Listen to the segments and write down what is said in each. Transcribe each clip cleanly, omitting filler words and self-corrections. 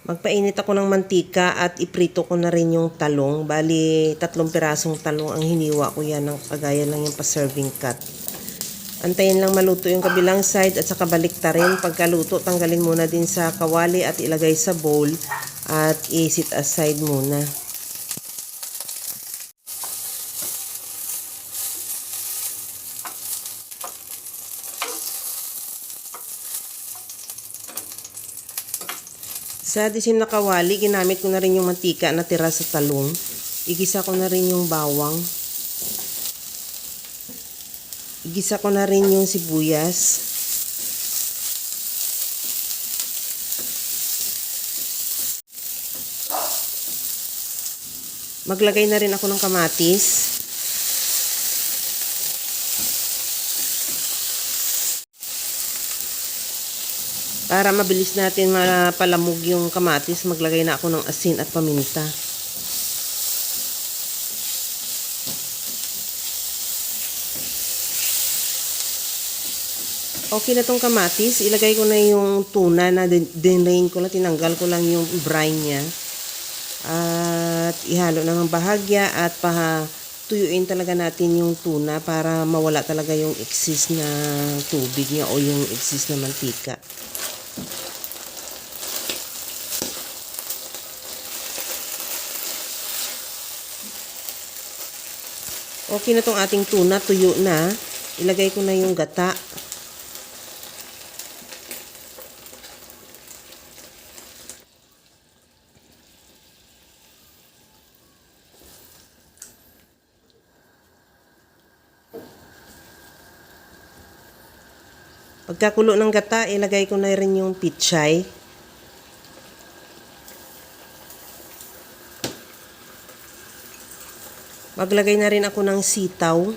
Magpainit ako ng mantika at iprito ko na rin yung talong. Bali, 3 pirasong talong ang hiniwa ko yan. Kagaya lang yung pa-serving cut. Antayin lang maluto yung kabilang side at saka baliktarin. Pagkaluto, tanggalin muna din sa kawali at ilagay sa bowl at i-set aside muna. Sa disim na kawali, ginamit ko na rin yung mantika na tira sa talong. Igisa ko na rin yung bawang. Igisa ko na rin yung sibuyas. Maglagay na rin ako ng kamatis. Para mabilis natin mapalamog yung kamatis, maglagay na ako ng asin at paminta. Okay na tong kamatis, ilagay ko na yung tuna na dinain ko lang, tinanggal ko lang yung brine niya. At ihalo na ng bahagya at tuyuin talaga natin yung tuna para mawala talaga yung excess na tubig niya o yung excess na mantika. Okay na tong ating tuna, tuyo na. Ilagay ko na yung gata. Pagkakulo ng gata, ilagay ko na rin yung pichay. Maglagay na rin ako ng sitaw.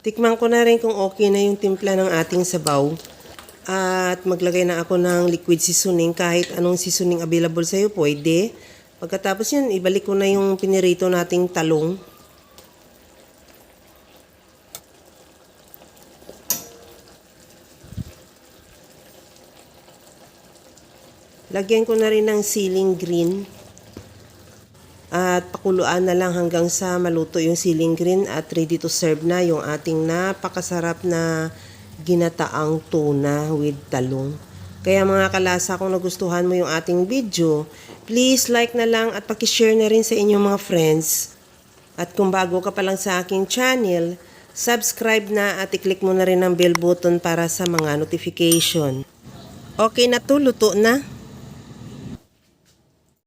Tikman ko na rin kung okay na yung timpla ng ating sabaw. At maglagay na ako ng liquid seasoning. Kahit anong seasoning available sa'yo, pwede. Pagkatapos yun, ibalik ko na yung pinirito nating talong. Lagyan ko na rin ng siling green. At pakuluan na lang hanggang sa maluto yung siling green at ready to serve na yung ating napakasarap na ginataang tuna with talong. Kaya mga kalasa, kung nagustuhan mo yung ating video, please like na lang at pakishare na rin sa inyong mga friends. At kung bago ka pa lang sa aking channel, subscribe na at i-click mo na rin ang bell button para sa mga notification. Okay na to, luto na.